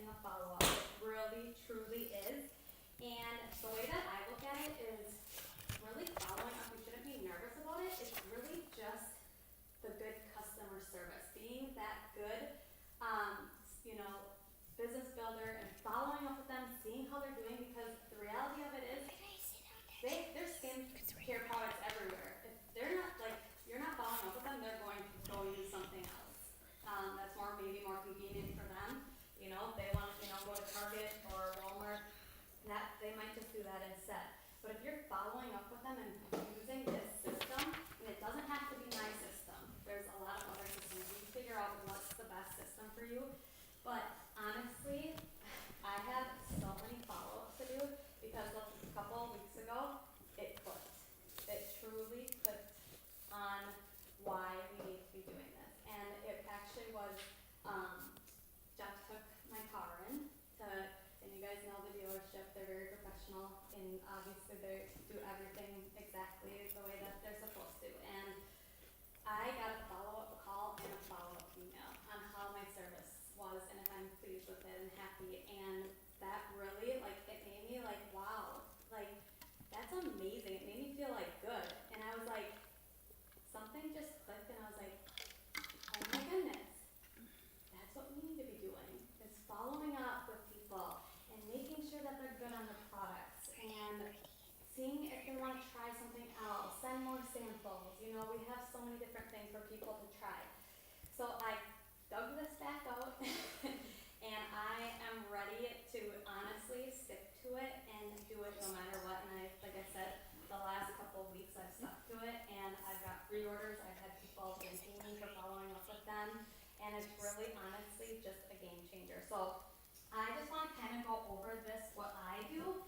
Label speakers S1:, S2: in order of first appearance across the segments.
S1: the follow-up. It really, truly is. And the way that I look at it is really following up. You shouldn't be nervous about it. It's really just the good customer service, being that good, you know, business builder and following up with them, seeing how they're doing, because the reality of it is there's skincare products everywhere. If they're not, like, you're not following up with them, they're going to go use something else. That's maybe more convenient for them. You know, if they want to, go to Target or Walmart, that they might just do that instead. But if you're following up with them and using this system, and it doesn't have to be my system. There's a lot of other systems. You can figure out what's the best system for you. But honestly, I have so many follow-ups to do because a couple of weeks ago, it clicked. It truly clicked on why we need to be doing this. And it actually was, Jeff took my car in to, and you guys know the dealership, they're very professional, and obviously they do everything exactly the way that they're supposed to. And I got a follow-up call and a follow-up email on how my service was and if I'm pleased with it and happy. And that really, like, it made me like, wow, like, that's amazing. It made me feel like good. And I was like, something just clicked and I was like, oh my goodness, that's what we need to be doing, is following up with people and making sure that they're good on the products and seeing if they want to try something else, send more samples. You know, we have so many different things for people to try. So I dug this back out and I am ready to honestly stick to it and do it no matter what. And like I said, the last couple of weeks I've stuck to it and I've got pre-orders. I've had people thanking me for following up with them, and it's really honestly just a game changer. So I just want to kind of go over this, what I do.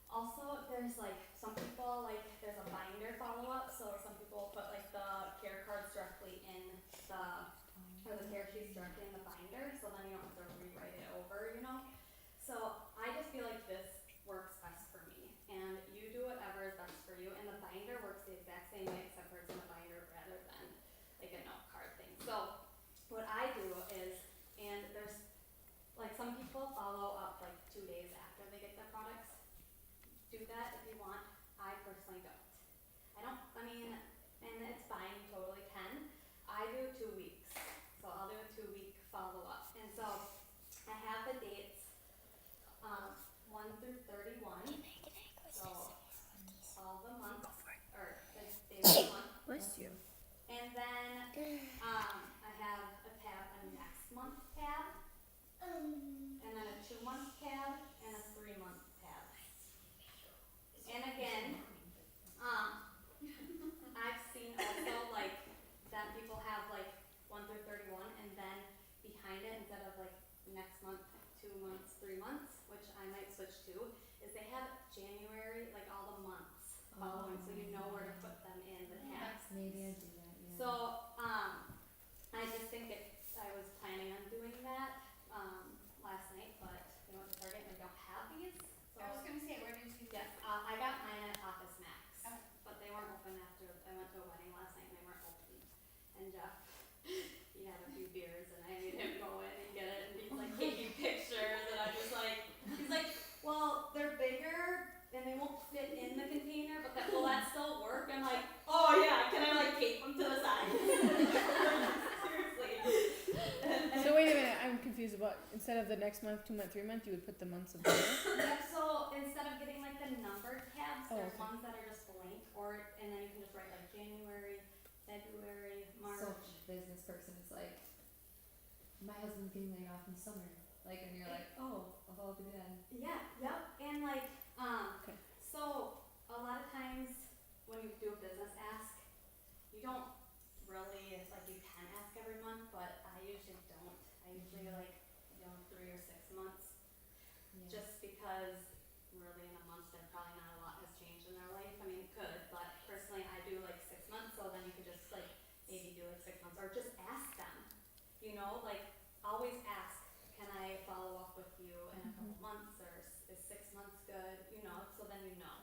S1: Also, there's like some people, like there's a binder follow-up, so some people put like the care cards directly in or the care sheets directly in the binder, so then you don't have to rewrite it over, you know. So I just feel like this works best for me, and you do whatever is best for you, and the binder works the exact same way except for it's in the binder rather than like a note card thing. So what I do is, and there's like some people follow up like 2 days after they get their products. Do that if you want. I personally don't. I mean, and it's fine, you totally can. I do 2 weeks. So I'll do a 2-week follow-up. And so I have the dates 1 through 31. So all the months, or the days of the month.
S2: Bless you.
S1: And then I have a tab, a next month tab, and then a 2-month tab, and a 3-month tab. And again, I've seen also like that people have like 1 through 31, and then behind it, instead of like next month, 2 months, 3 months, which I might switch to, is they have January, like all the months following, so you know where to put them in the tabs.
S2: Maybe I do that, yeah.
S1: So, I just think I was planning on doing that, last night, but I went to Target and they don't have these. So
S3: I was gonna say, where did you?
S1: yes, I got mine at Office Max,
S3: Okay.
S1: but they weren't open after, I went to a wedding last night and they weren't open. And Jeff, he had a few beers and I made him go in and get it, and he's like taking pictures, and I'm just like, he's like, well, they're bigger and they won't fit in the container, but will that still work? I'm like, oh yeah, can I like tape them to the side? Seriously.
S2: So wait a minute, I'm confused about, instead of the next month, 2 month, 3 month, you would put the months of the year?
S1: Yep, so instead of getting like the numbered tabs,
S2: Oh,
S1: there's
S2: okay.
S1: ones that are just blank, and then you can just write like January, February, March.
S4: So business person is like, my husband's getting laid off in summer. Like, and you're like, oh, I'll do that.
S1: Yeah, yep, and like,
S2: Okay.
S1: so a lot of times when you do a business ask, you don't really, like you can ask every month, but I usually don't. I usually like, 3 or 6 months,
S4: Yeah.
S1: just because really in a month there probably not a lot has changed in their life. I mean, it could, but personally I do like 6 months, so then you could just like maybe do like 6 months, or just ask them, you know, like always ask, can I follow up with you in a couple months, or is 6 months good, you know, so then you know.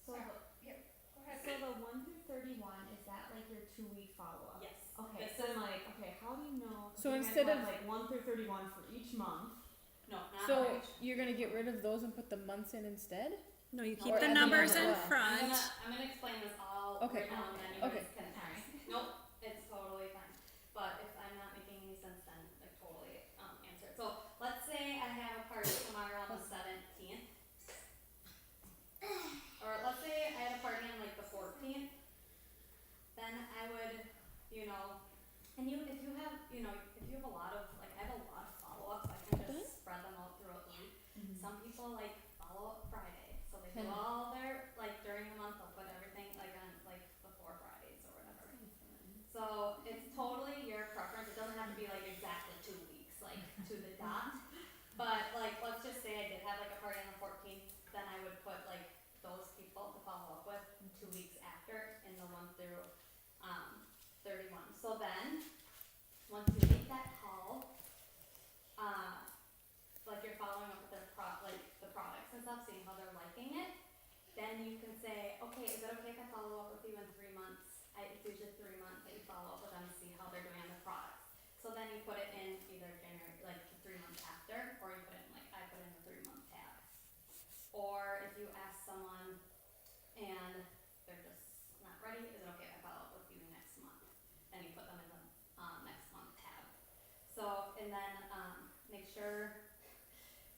S1: So
S3: Sorry. Yep, go ahead.
S5: So the 1 through 31, is that like your 2-week follow-up?
S1: yes.
S5: Okay,
S1: This
S5: so
S1: is
S5: like, okay, how do you know?
S2: So
S5: you guys
S2: instead
S5: have
S2: of-
S5: like 1 through 31 for each month.
S1: No, not
S2: So
S1: huge.
S2: you're gonna get rid of those and put the months in instead?
S6: No, you
S1: No,
S6: keep
S2: or
S6: the
S2: add the
S6: numbers
S2: numbers
S6: in
S2: as well.
S6: front.
S1: I'm gonna explain this all
S2: Okay.
S1: right now and then you
S2: Okay.
S1: guys can ask. Nope, it's totally fine. But if I'm not making any sense, then like totally answer it. So let's say I have a party tomorrow on the 17th. Or let's say I had a party on like the 14th. Then I would, you know, and if you have, if you have a lot of, like I have a lot of follow-ups, I can just spread them out throughout the week. Some people like follow up Friday, so they do all their, like during the month, they'll put everything like on like the 4 Fridays or whatever. So it's totally your preference, it doesn't have to be like exactly 2 weeks, like to the dot. But like, let's just say I did have like a party on the 14th, then I would put like those people to follow up with 2 weeks after in the 1 through 31. So then, once you make that call, like you're following up with their the products and stuff, seeing how they're liking it, then you can say, okay, is it okay if I follow up with you in 3 months? It's usually 3 months that you follow up with them to see how they're doing on the products. So then you put it in either January, like the 3 months after, or you put it in like, I put in the 3-month tab. Or if you ask someone and they're just not ready, is it okay if I follow up with you next month? Then you put them in the next month tab. So, and then make sure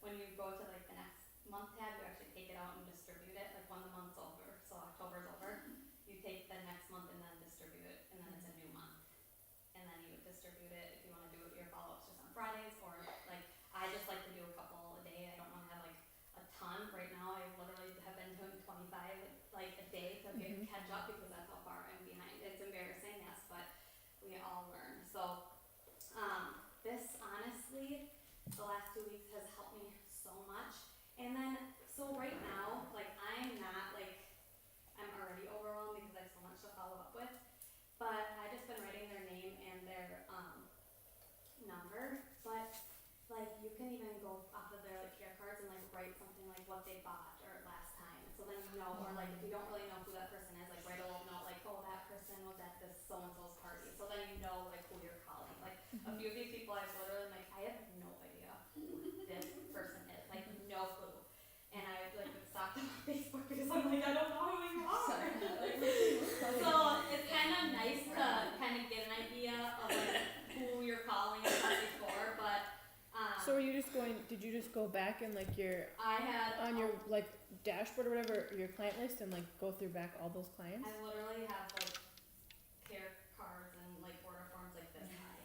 S1: when you go to like the next month tab, you actually take it out and distribute it, like when the month's over, so October's over, you take the next month and then distribute it, and then it's a new month. And then you would distribute it if you wanna do your follow-ups just on Fridays, or like, I just like to do a couple a day, I don't wanna have like a ton. Right now, I literally have been doing 25 like a day to catch up because that's how far I'm behind. It's embarrassing, yes, but we all learn. So, this honestly, the last 2 weeks has helped me so much. And then, so right now, like I'm not like, I'm already overwhelmed because I have so much to follow up with. But I just been writing their name and their number. But like you can even go off of their like care cards and like write something like what they bought or last time. So then you know, or like if you don't really know who that person is, like write a little note like, oh, that person was at this so and so's party. So then you know like who you're calling. Like a few of these people I've literally like, I have no idea who this person is, like no clue. And I like would stalk them on Facebook because I'm like, I don't know who you are. So it's kind of nice to kind of get an idea of like who you're calling and stuff before, but
S2: So did you just go back and like
S1: I had
S2: on your like dashboard or whatever, your client list, and like go through back all those clients?
S1: I literally have like care cards and like order forms like this high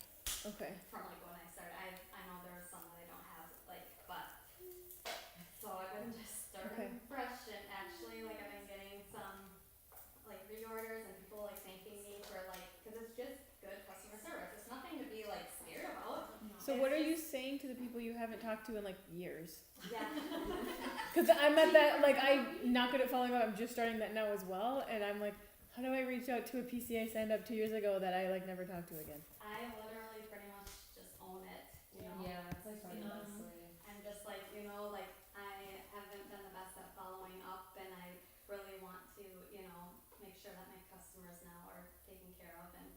S2: Okay.
S1: from like when I started. I know there are some that I don't have like, but so I've been just starting fresh, and actually like I've been getting some like reorders and people like thanking me for like, because it's just good customer service. It's nothing to be like scared about.
S2: So what are you saying to the people you haven't talked to in like years?
S1: Yeah.
S2: Because I'm at that, like, I'm not good at following up. I'm just starting that now as well, and I'm like, how do I reach out to a PCA I signed up 2 years ago that I like never talked to again?
S1: I literally pretty much just own it, you know.
S4: Yeah, it's like
S1: You know,
S4: honestly.
S1: I'm just like, like I haven't been the best at following up, and I really want to, make sure that my customers now are taken care of, and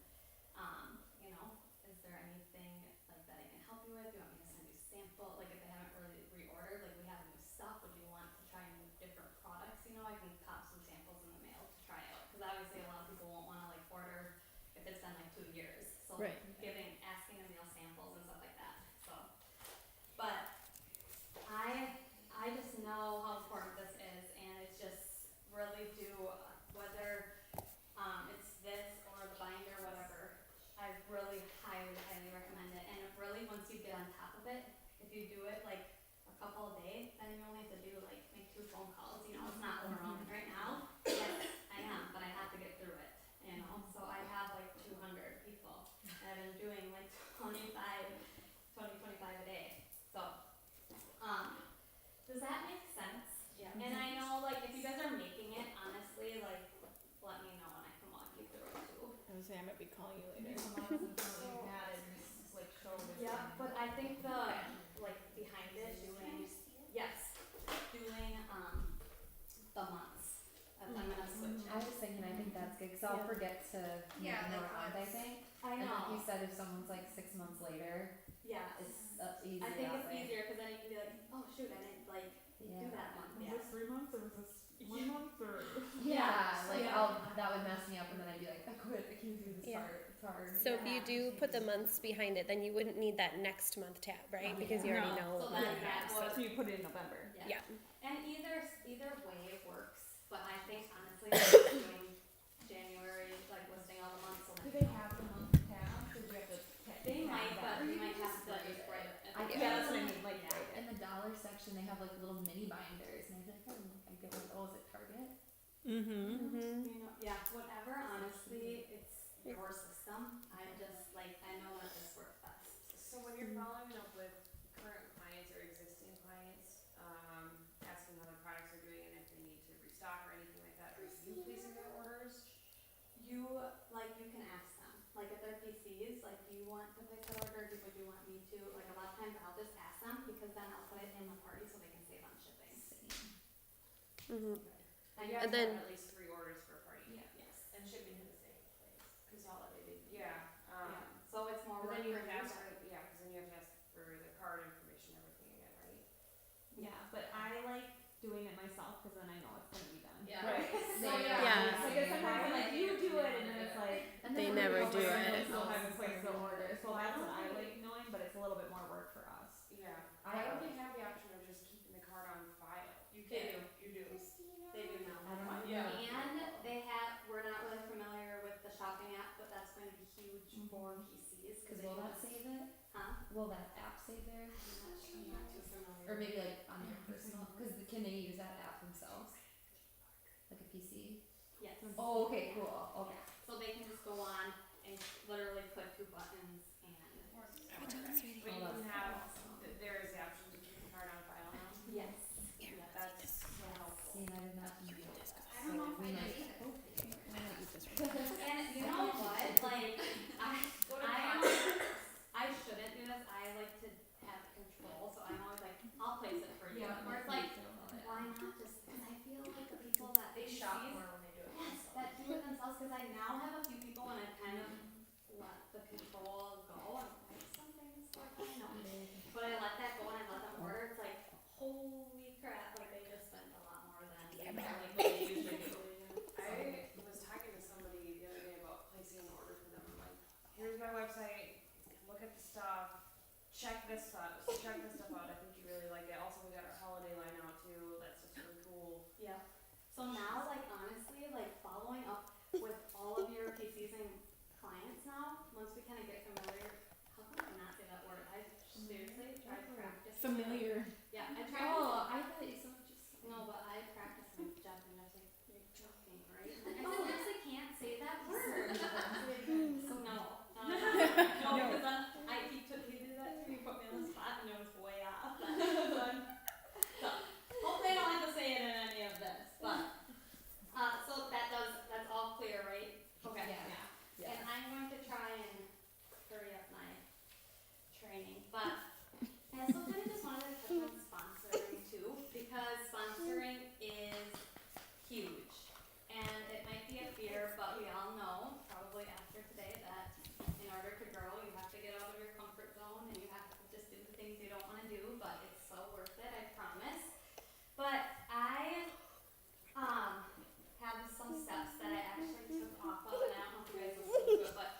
S1: is there anything like that I can help you with? Do you want me to send you sample? Like if they haven't really reordered, like we have new stuff, would you want to try new different products? I can pop some samples in the mail to try out, because obviously a lot of people won't want to like order if it's been like 2 years. So
S2: Right.
S1: asking to mail samples and stuff like that. So, but I just know how important this is, and it's just really whether it's this or the binder, whatever. I really highly, highly recommend it. And it really, once you get on top of it, if you do it like a couple of days, then you only have to do like make 2 phone calls. It's not overwhelming right now. Yes, I am, but I have to get through it. So I have like 200 people, and I've been doing like 25 a day. So, does that make sense?
S3: Yeah.
S1: And I know like if you guys are making it, honestly, like let me know and I can walk you through it too.
S2: I was saying I might be calling you
S3: You
S2: later.
S3: come up with something you had and just like show this.
S1: Yeah, but I think the like behind it doing the months. I'm gonna switch.
S4: I was thinking, I think that's good, cause I'll
S1: Yeah.
S4: forget to make
S3: Yeah,
S4: more
S3: like
S4: month, I
S3: once.
S4: think.
S1: I
S4: And like you
S1: know.
S4: said, if someone's like 6 months later,
S1: Yeah.
S4: it's easier
S1: I think
S4: that
S1: it's
S4: way.
S1: easier because then you can be like, oh, they
S4: Yeah.
S1: do that month,
S3: Was
S1: yeah.
S3: this 3 months or was this 1 month or?
S4: Yeah, like
S1: Yeah.
S4: that would mess me up, and then I'd be like, I quit. I can't do this
S6: Yeah.
S4: part. It's hard.
S6: So if you
S1: Yeah.
S6: do put the months behind it, then you wouldn't need that next month tab, right? Because you already know
S1: So
S6: what
S1: then
S6: you
S1: that
S6: have.
S1: would,
S3: So you put it in November.
S6: Yeah.
S1: And either way works, but I think honestly, like doing January, like listing all the months, so
S3: Do
S1: like,
S3: they have the month tab? Or do you have to
S1: they might,
S3: that?
S1: but
S4: Or
S1: you
S4: you
S1: might
S4: could
S1: have
S4: just
S1: to
S4: write
S1: just
S4: it.
S1: write it.
S4: I
S1: Yeah.
S3: Yeah, that's what I mean, like,
S1: Yeah.
S3: right.
S4: In the dollar section, they have like little mini binders, and I'd be like, oh, I get one of those at Target.
S6: Mm-hmm.
S1: You know, yeah, whatever, honestly, it's your system, I just, like, I know that this works best.
S7: So when you're following up with current clients or existing clients, asking how their products are doing and if they need to restock or anything like that, are you placing their orders?
S1: You, like, you can ask them, like, if they're PCs, like, do you want to place the order, would you want me to, like, a lot of times I'll just ask them, because then I'll put it in the party so they can save on shipping.
S6: Mm-hmm.
S7: And you have
S6: And
S7: to
S6: then-
S7: have at least 3 orders per party.
S1: Yes.
S7: And shipping to the same place, consolidated. Yeah,
S1: Yeah, so it's more
S7: but
S1: work
S7: then you
S1: for
S7: have to
S1: you,
S7: ask
S1: but-
S7: for, yeah, cause then you have to ask for the card information, everything again, right?
S3: Yeah, but I like doing it myself because then I know it's gonna be done.
S1: Yeah.
S3: Right. So
S4: Yeah.
S6: Yeah.
S3: Like sometimes I'm like, you do it, and then it's like.
S4: And
S6: They
S4: then when
S6: never
S4: we go
S6: do
S4: back,
S6: it.
S4: it's
S3: Still
S4: all
S3: haven't placed the
S4: sorry.
S3: order, so that's what I like knowing, but it's a little bit more work for us.
S7: Yeah,
S4: I
S7: why
S4: have-
S7: don't they have the option of just keeping the card on file?
S1: They
S7: can.
S1: do.
S7: You do.
S1: They do now.
S4: I don't know.
S7: Yeah.
S1: And they have, we're not really familiar with the shopping app, but that's going to be huge for PCs,
S4: Cause
S1: cause they
S4: will
S1: can
S4: that
S1: just,
S4: save it?
S1: huh?
S4: Will that app save there?
S1: I'm not too familiar.
S4: Or maybe like on their personal, cause can they use that app themselves? Like a PC?
S1: Yes.
S4: Oh, okay, cool, okay.
S1: So they can just go on and literally put 2 buttons and.
S7: But you can have, there is the option to keep the card on file now.
S1: Yes.
S7: That's so helpful.
S4: See, and I did not know that.
S1: I don't know if
S4: We
S1: I
S4: might-
S1: did either.
S6: Mm-hmm.
S1: And you know what, like, I shouldn't do this, I like to have control, so I'm always like, I'll place it for you. Or it's like, why not just, cause I feel like the people that
S7: They
S1: PCs,
S7: shop more when they do it
S1: yes,
S7: themselves.
S1: that do it themselves, cause I now have a few people and I've kind of let the control go, and like, some things are fine, no. But I let that go and I let them order, it's like, holy crap, like they just spent a lot more than, you know, like what they usually do.
S7: I was talking to somebody the other day about placing an order for them. I'm like, here's my website, look at the stuff, check this stuff out. I think you really like it. Also, we got our holiday line out too. That's just really cool.
S1: Yeah. So now, like honestly, like following up with all of your PCs and clients now, once we kind of get familiar, how can I not say that word? I seriously tried practicing.
S2: Familiar.
S1: Yeah, I tried.
S4: Oh, I thought you said just.
S1: No, but I practiced my Japanese. I was like, you're joking, right? I seriously can't say that word. So no. No, because then he did that to me, put me on the spot, and it was way off. So hopefully I don't have to say it in any of this, but so that's all clear, right? Okay.
S4: Yeah.
S1: And I'm going to try and hurry up my training, but I also kind of just wanted to touch on sponsoring too, because sponsoring is huge. And it might be a fear, but we all know, probably after today, that in order to grow, you have to get out of your comfort zone and you have to just do the things you don't want to do, but it's so worth it, I promise. But I have some steps that I actually took off of, and I don't know if you guys listened to it, but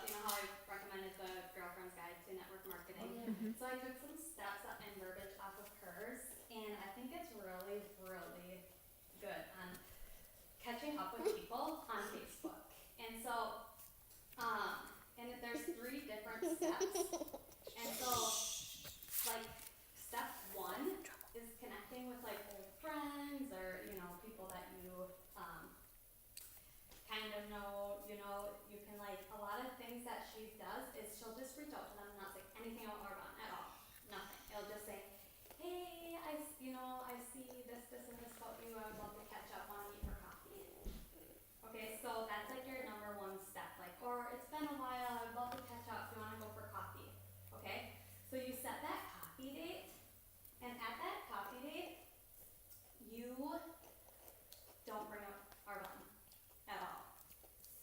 S1: you know how I recommended the Girlfriend's Guide to Network Marketing? So I took some steps and verbiage off of hers, and I think it's really, really good on catching up with people on Facebook. And so, and there's 3 different steps. And so, like, step 1 is connecting with like old friends or, you know, people that you kind of know, you can like, a lot of things that she does is she'll just reach out to them and not say anything about Arbonne at all. Nothing. It'll just say, hey, I see this and this about you. I would love to catch up on you for coffee. Okay, so that's like your number 1 step. Like, or it's been a while. I would love to catch up. Do you want to go for coffee? Okay, so you set that coffee date, and at that coffee date, you don't bring up Arbonne at all.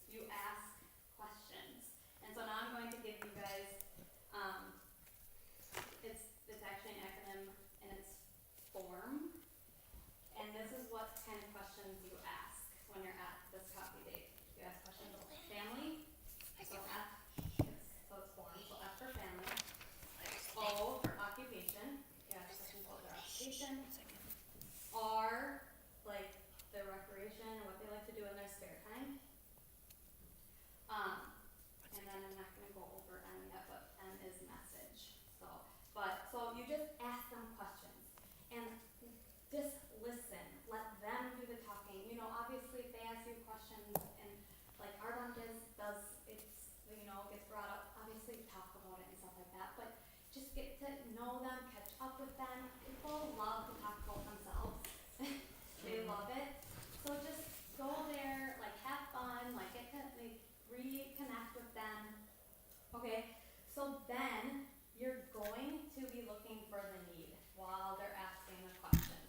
S1: You ask questions. And so now I'm going to give you guys get to know them, catch up with them. People love to talk about themselves. They love it. So just go there, like have fun, like get to like reconnect with them. Okay, so then you're going to be looking for the need while they're asking the question.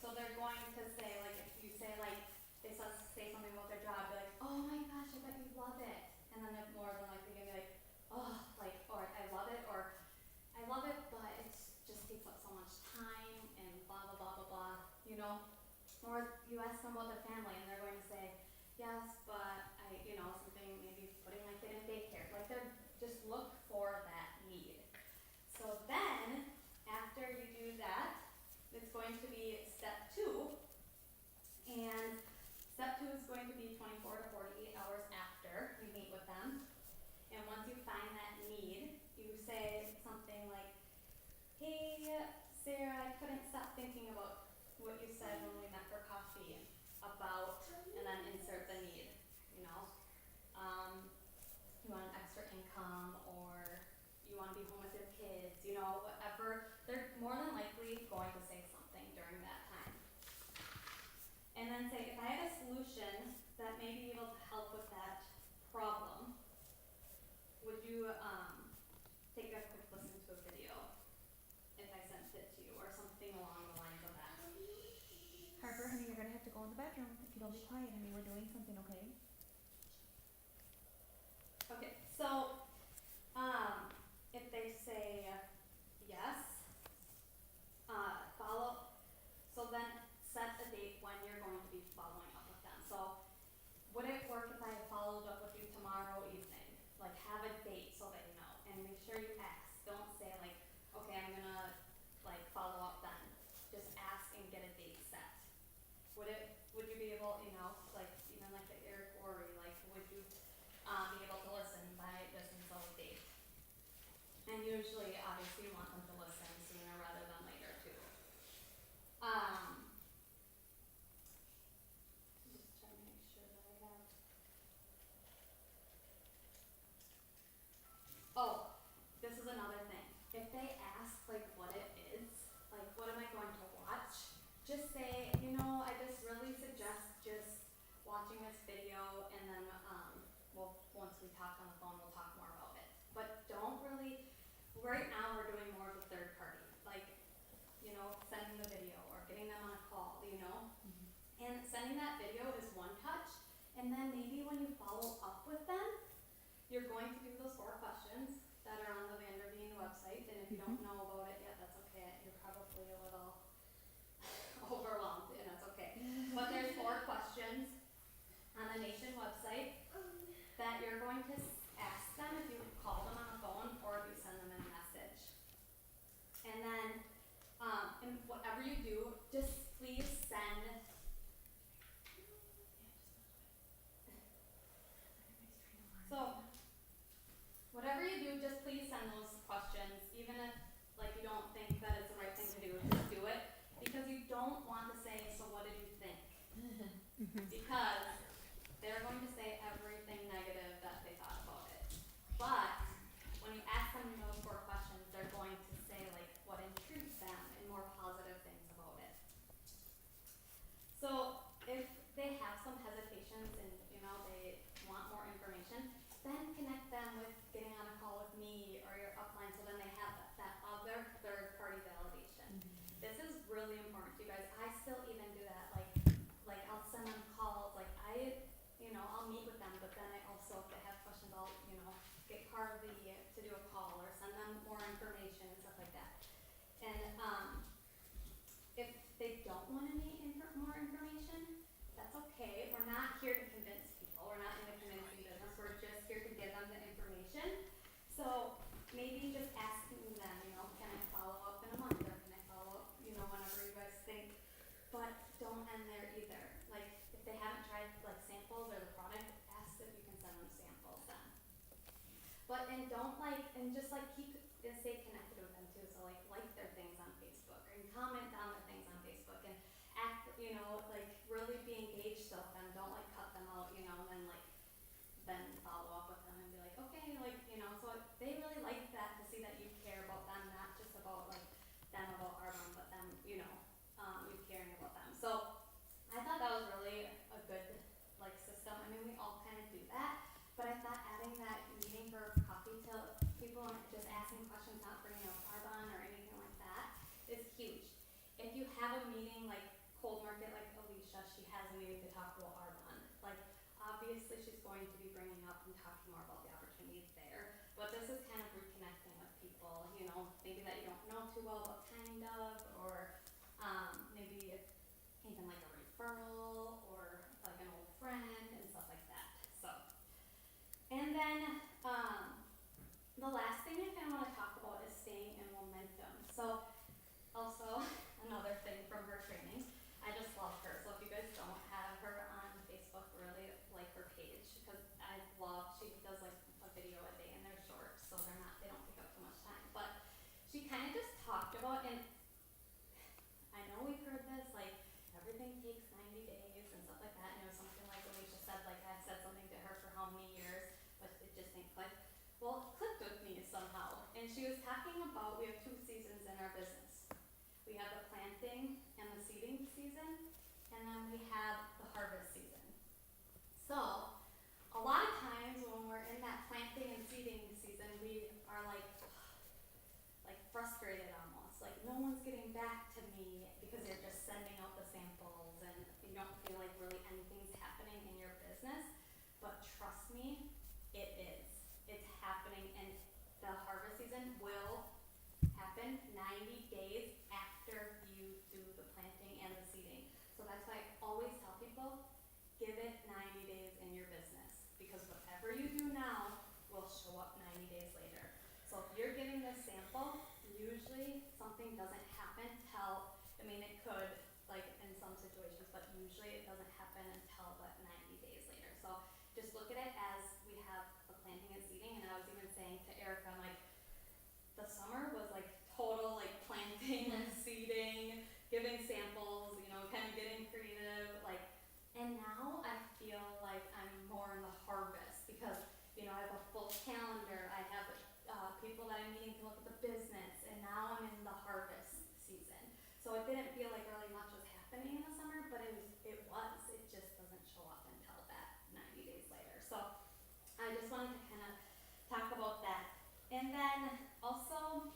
S1: So they're going to say, like, if you say like they say something about their job, be like, oh my gosh, I bet you love it. And then they're more than likely gonna be like, oh, like, or I love it, or I love it, but it just takes up so much time and blah blah blah blah blah, you know. Or you ask them about their family and they're going to say, yes, but I, you know, something maybe putting my kid in daycare. Like they're just look for that need. So then, after you do that, it's going to be step 2. And step 2 is going to be 24 to 48 hours after you meet with them. And once you find that need, you say something like, hey, Sarah, I couldn't stop thinking about what you said when we met for coffee about, and then insert the need, you know. You want an extra income, or you want to be home with your kids, you know, whatever. They're more than likely going to say something during that time. And then say, if I had a solution that may be able to help with that problem, would you take a quick listen to a video if I sent it to you, or something along the lines of that?
S5: Harper, honey, you're gonna have to go in the bedroom if you don't be quiet, honey. We're doing something, okay?
S1: Okay, so if they say yes, follow. So then set a date when you're going to be following up with them. So would it work if I followed up with you tomorrow evening? Like have a date so that you know, and make sure you ask. Don't say like, okay, I'm gonna like follow up then. Just ask and get a date set. Would you be able, you know, like even like the Eric Worre, like would you be able to listen by this and so date? And usually, obviously, you want them to listen sooner rather than later too. Just trying to make sure that I have. Oh, this is another thing. If they ask like what it is, like what am I going to watch, just say, you know, I just really suggest just watching this video, and then once we talk on the phone, we'll talk more about it. But don't really. Right now, we're doing more of a third party, like, you know, sending the video or getting them on a call, you know. And sending that video is one touch, and then maybe when you follow up with them, you're going to do those 4 questions that are on the Vanderveen website, and if you don't know about it yet, that's okay. You're probably a little overwhelmed, and that's okay. But there's 4 questions on the Nation website that you're going to ask them if you call them on the phone or if you send them in a message. And then, and whatever you do, just please send. So, whatever you do, just please send those questions, even if like you don't think that it's the right thing to do, just do it, because you don't want to say, so what did you think? Because they're going to say everything negative that they thought about it. But when you ask them those 4 questions, they're going to say like what intrigues them and more positive things about it. So if they have some hesitations and you know they want more information, then connect them with getting on a call with me or your upline, so then they have that other third party validation. This is really important, you guys. I still even do that. Like I'll send them calls. Like I'll meet with them, but then I also, if they have questions, I'll get Carly to do a call or send them more information and stuff like that. And if they don't want any more information, that's okay. We're not here to convince people. We're not in the convincing business. We're just here to give them the information. So maybe just asking them, can I follow up in a month, or can I follow up, whenever you guys think. But don't end there either. Like if they haven't tried like samples or the product, ask if you can send them samples then. But and don't and just stay connected with them too. So like their things on Facebook or comment on their things on Facebook and act, really be engaged still with them. Don't cut them out, and then follow up with them and be like, okay, so they really like that, to see that you care about them, not huge. If you have a meeting like Cold Market, like Alicia, she has a meeting to talk about Arbonne. Like, obviously she's going to be bringing up and talking more about the opportunities there, but this is kind of reconnecting with people, you know, maybe that you don't know too well, but kind of, or maybe even like a referral or like an old friend and stuff like that. So, and then the last thing I kind of want to talk about is staying in momentum. So, also another thing from her training, I just love her. So if you guys don't have her on Facebook, really like her page because I love, she does like a video a day and they're short, so they don't take up too much time. But she kind of just talked about, and I know we've heard this, like everything takes 90 days and stuff like that. And it was something like Alicia said, like I've said something to her for how many years, but it just didn't click. Well, it clicked with me somehow. And she was talking about, we have 2 seasons in our business. We have the planting and the seeding season, and then we have the harvest season. So, a lot of times when we're in that planting and seeding season, we are like frustrated almost. Like no one's getting back to me because you're just sending out the samples and you don't feel like really anything's happening in your business. But trust me, it is. It's happening, and the harvest season will happen 90 days after you do the planting and the seeding. So that's why I always tell people, give it 90 days in your business, because whatever you do now will show up 90 days later. So if you're giving this sample, usually something doesn't happen till, I mean it could, like in some situations, but usually it doesn't happen until but 90 days later. So just look at it as we have the planting and seeding, and I was even saying to Erica, I'm like, the summer was like total like planting and seeding, giving samples, you know, kind of getting creative, like, and now I feel like I'm more in the harvest because, you know, I have a full calendar, I have people that I'm meeting to look at the business, and now I'm in the harvest season. So it didn't feel like really much was happening in the summer, but it just doesn't show up until that 90 days later. So I just wanted to kind of talk about that. And then also,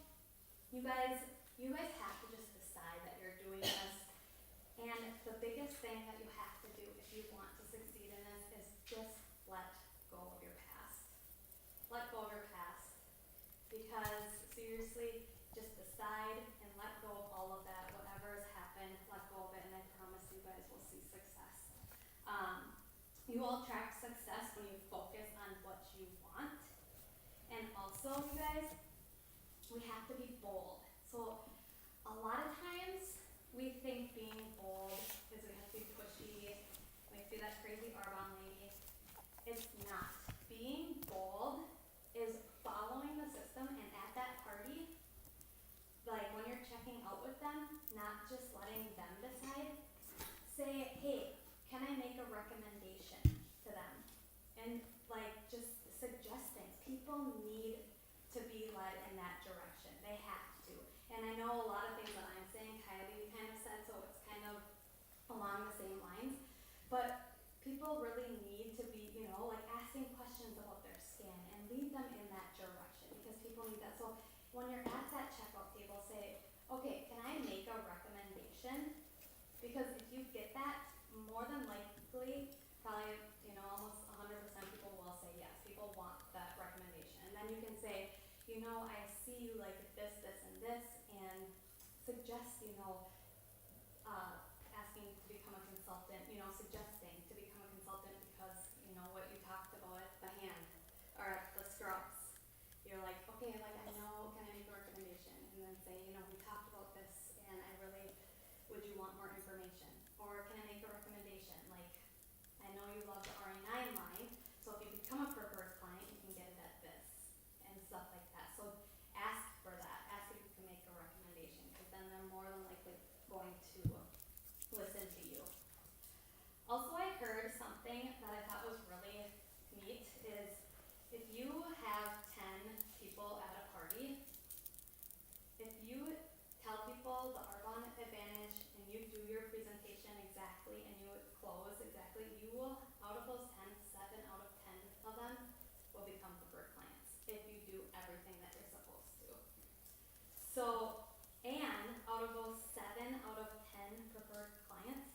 S1: you guys have to just decide that you're doing this. And the biggest thing that you have to do if you want to succeed in this is just let go of your past. Let go of your past. Because seriously, just decide and let go of all of that. Whatever has happened, let go of it, and I promise you guys will see success. You will attract success when you focus on what you want. And also, you guys, we have to be bold. So a lot of times we think being bold is we have to be pushy, we have to be that crazy Arbonne lady. It's not. Being bold is following the system, and at that party, like when you're checking out with them, not just letting them decide, say, hey, can I make a recommendation to them? And like just suggesting. People need to be led in that direction. They have to. And I know a lot of things that I'm saying, Kylie kind of said, so it's kind of along the same lines. But people really need to be, you know, like asking questions about their skin and lead them in that direction because people need that. So when you're at that checkout table, say, okay, can I make a recommendation? Because if you get that, more than likely, probably, you know, almost 100% people will say yes. People want that recommendation. And then you can say, you know, I see you like this, and this, and suggest, you know, asking to become a consultant, you know, suggesting to become a consultant because, you know, what you talked about at the hand, or at the scrubs. You're like, okay, like I know, can I make a recommendation? And then say, you know, we talked about this, and I really, would you want more information? Or can I make a recommendation? Like, I know you love the RE9 line, so if you become a preferred client, you can get it at this, and stuff like that. So ask for that. Ask if you can make a recommendation, because then they're more than likely going to listen to you. Also, I heard something that I thought was really neat is if you have 10 people at a party, if you tell people the Arbonne advantage and you do your presentation exactly and you close exactly, you will, out of those 10, 7 out of 10 of them will become preferred clients if you do everything that you're supposed to. So, and out of those out of 10 preferred clients,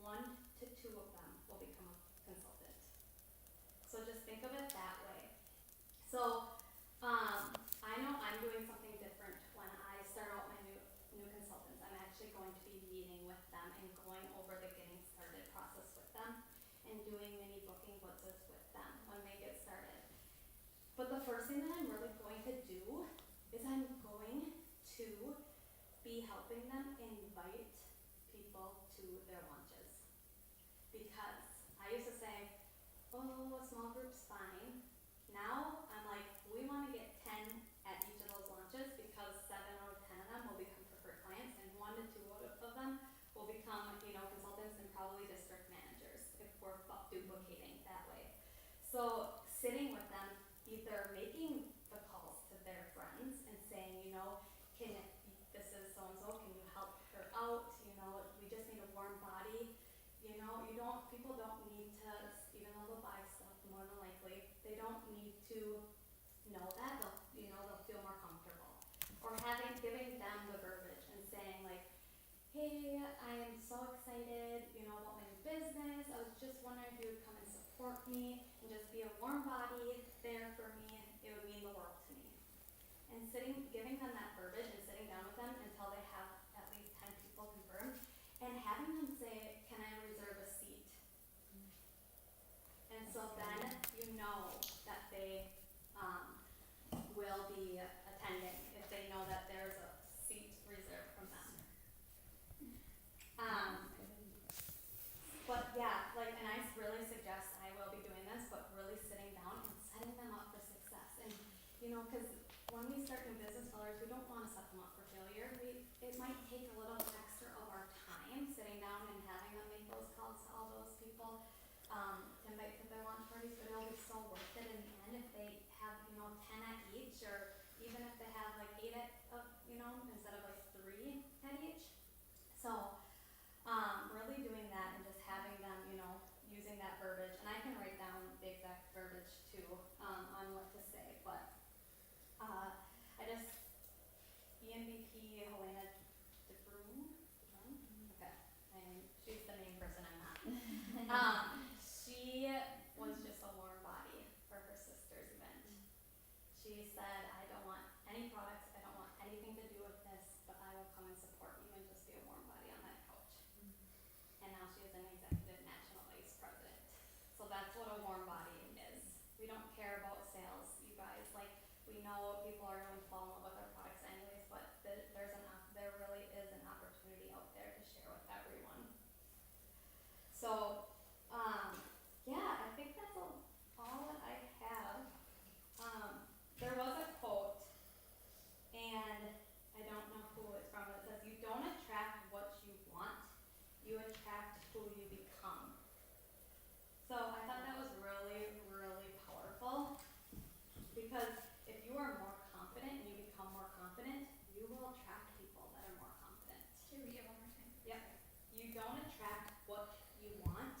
S1: 1 to 2 of them will become a consultant. So just think of it that way. So I know I'm doing something different when I start out my new consultants. I'm actually going to be meeting with them and going over the getting started process with them and doing mini booking blitzes with them when they get started. But the first thing that I'm really going to do is I'm going to be helping them invite people to their launches. Because I used to say, oh, a small group's fine. Now I'm like, we want to get 10 at each of those launches because 7 out of 10 of them will become preferred clients and 1 to 2 out of them will become, consultants and probably district managers if we're duplicating that way. So sitting with them, either making the calls to their friends and saying, this is so-and-so, can you help her out? We just need a warm body. People don't need to, even though they'll buy stuff more than likely, they don't need to know that. They'll feel more comfortable. Or giving them the verbiage and saying like, hey, I am so excited, about my new business. I was just wondering if you would come and support me and just be a warm body there for me. It would mean the world to me. And giving them that verbiage and sitting down with them until they have at least 10 people confirmed and having them say, can I reserve a seat? And so then you know that they will be attending if they know that there's a seat reserved from them. But yeah, and I really suggest, I will be doing this, but really sitting down and setting them up for success. And, because when we start new business sellers, we don't want to set them up for failure. It might take a little extra of our time sitting down and having them make those calls to all those people, to invite to their launch parties, but it'll be so worth it in the end if they have, 10 at each, or even if they have 8 at, instead of 3 at each. So, really doing that and just having them, using that verbiage, and I can write down the exact verbiage too, on what to say, but, EMVP Helena DeBroom, okay, she's the main person I'm not. She was just a warm body for her sister's event. She said, I don't want any products, I don't want anything to do with this, but I will come and support you and just be a warm body on that couch. And now she is an executive national vice president. So that's what a warm body is. We don't care about sales, you guys. We know people are going to fall in love with our products anyways, but there really is an opportunity out there to share with everyone. So, yeah, I think that's all that I have. There was a quote, and I don't know who it's from. It says, you don't attract what you want, you attract who you become. So I thought that was really, really powerful, because if you are more confident and you become more confident, you will attract people that are more confident.
S5: Can we read it one more time?
S1: Yep. You don't attract what you want,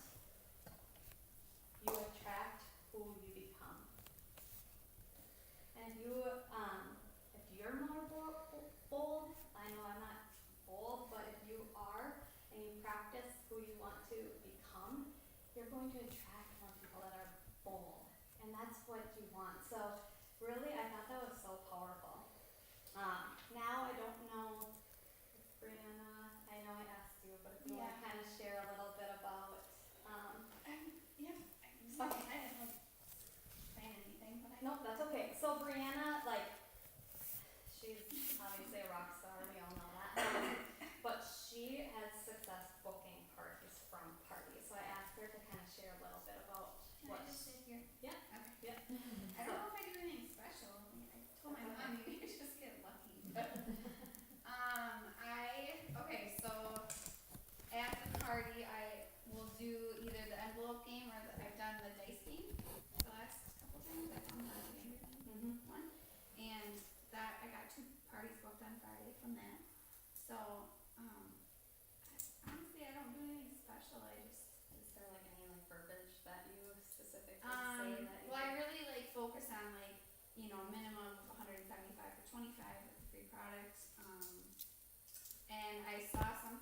S1: you attract who you become. And if you're more bold, I know I'm not bold, but if you are and you practice who you want to become, you're going to attract more people that are bold. And that's what you want. So really, I thought that was so powerful. Now I don't know if Brianna, I know I asked you, but if you want to kind of share a little bit about,
S5: I'm so excited. I don't plan anything, but
S1: nope, that's okay. So Brianna, she's obviously a rock star, we all know that. But she has success booking parties from parties. So I asked her to kind of share a little bit about
S5: Can
S1: what.
S5: I just sit here?
S1: Yeah.
S5: Okay.
S1: Yeah.
S5: I don't know if I do anything special. I told my mom maybe I just get lucky. So at the party I will do either the envelope game or I've done the dice game the last couple times. I've done the game one. And that I got 2 parties booked on Friday from that. So honestly I don't do anything special.
S1: Is there any verbiage that you specifically say that you
S5: well, I really focus on minimum of 175 for 25 with free products. And I saw some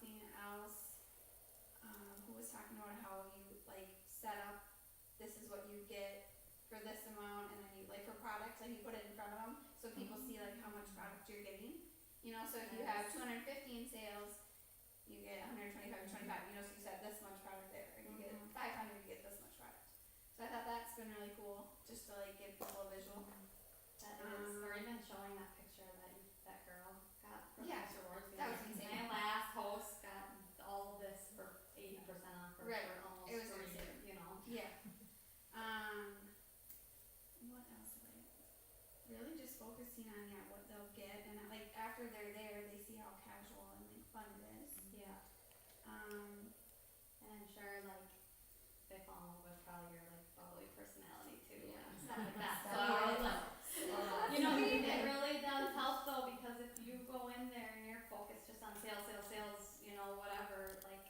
S5: if you put it in front of them, so people see like how much product you're getting. You know, so if you have 250 in sales, you get 125 and 25. You know, so you said this much product there, and you get 500, you get this much product. So I thought that's been really cool, just to like give people a visual.
S1: That is, or even showing that picture that girl got from
S5: Yeah,
S1: Mr. Ward's.
S5: that was insane.
S1: My last host got all of this for 80% off, or
S5: Right.
S1: for almost
S5: It was
S1: free,
S5: insane.
S1: you know.
S5: Yeah. What else did I? Really just focusing on what they'll get, and like after they're there, they see how casual and like fun it is.
S1: Yeah. And I'm sure like they fall in love with probably your like bubbly personality too,
S4: Yeah.
S1: and stuff like that. So
S4: That
S1: it's like, you know, it really does help though, because if you go in there and you're focused just on sales, you know, whatever, like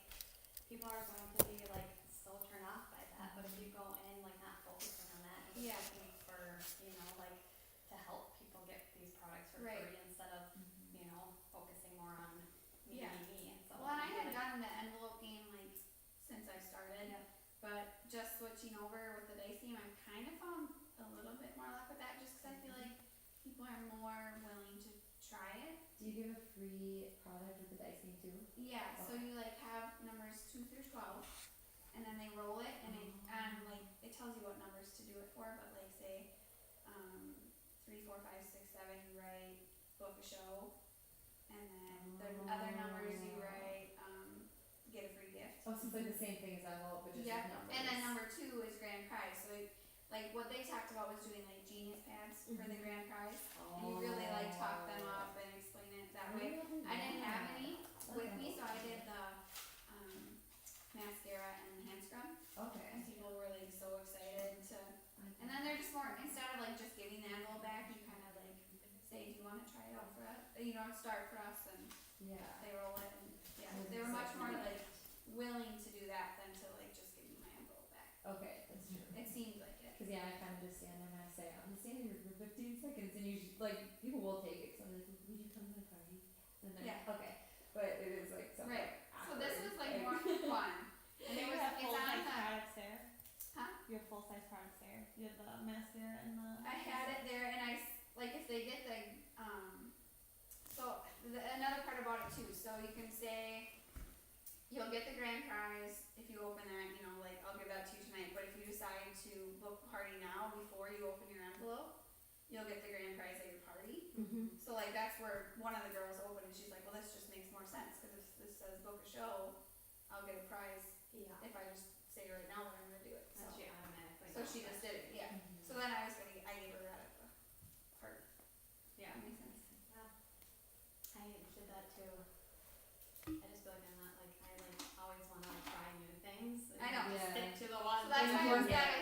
S1: people are going to be like so turned off by that. But if you go in like not focusing on that, and just
S5: Yeah.
S1: looking for, you know, like to help people get these products for
S5: Right.
S1: free instead of, you know, focusing more on me,
S5: Yeah.
S1: me, and stuff
S5: Well, and I
S1: like
S5: had
S1: that.
S5: done the envelope game like since I started,
S1: Yeah.
S5: but just switching over with the dice game, I've kind of found a little bit more luck with that, just because I feel like people are more willing to try it.
S4: Do you give a free product with the dice game too?
S5: Yeah, so
S4: Okay.
S5: you like have numbers 2 through 12, and then they roll it, and like it tells you what numbers to do it for. But like say, 3, 4, 5, 6, 7, you write book a show, and then the other numbers you write get a free gift.
S4: Oh, so it's like the same thing as envelope, but just
S5: Yeah,
S4: with numbers.
S5: and then number 2 is grand prize. So like what they talked about was doing like genius pads for the grand prize, and you really like talk them up and explain it that way. I didn't have any with me, so I did the mascara and hand scrub,
S4: Okay.
S5: and people were like so excited to. And then they're just more, instead of like just giving the envelope back, you kind of like say, do you want to try it out for us? You know, start for us, and
S4: Yeah.
S5: they roll it, and yeah, they were much more like willing to do that than to like just give me my envelope back.
S4: Okay, that's true.
S5: It seemed like it.
S4: Cause yeah, I kind of just stand there and I say, I'm standing here for 15 seconds, and usually, like, people will take it, so I'm like, would you come to my party? And they're
S5: Yeah.
S4: okay, but it is like so
S5: Right.
S4: like,
S5: So this
S4: awkward,
S5: was like more fun, and
S3: Do
S5: it
S3: you
S5: was
S3: have
S5: it's
S3: full
S5: on
S3: size
S5: the.
S3: products there?
S5: Huh?
S3: You have full size products there. You have the mascara and the.
S5: I had it there, and like if they get the so another part about it too. So you can say you'll get the grand prize if you open that. You know, like I'll give that to you tonight. But if you decide to book a party now before you open your envelope, you'll get the grand prize at your party.
S6: Mm-hmm.
S5: So like that's where one of the girls opened, and she's like, well, this just makes more sense because if this says book a show, I'll get a prize
S1: Yeah.
S5: if I just say right now that I'm gonna do it.
S1: And she automatically.
S5: So
S1: knows
S5: she
S1: that.
S5: just did it. Yeah. So then I gave her that at the party.
S1: Yeah.
S5: That makes sense.
S1: Yeah. I did that too. I just feel like I'm not like, I like always wanna like try new things. And
S5: I know.
S1: just
S4: Yeah.
S1: stick to the one
S5: So that's
S1: thing.
S5: why I was glad I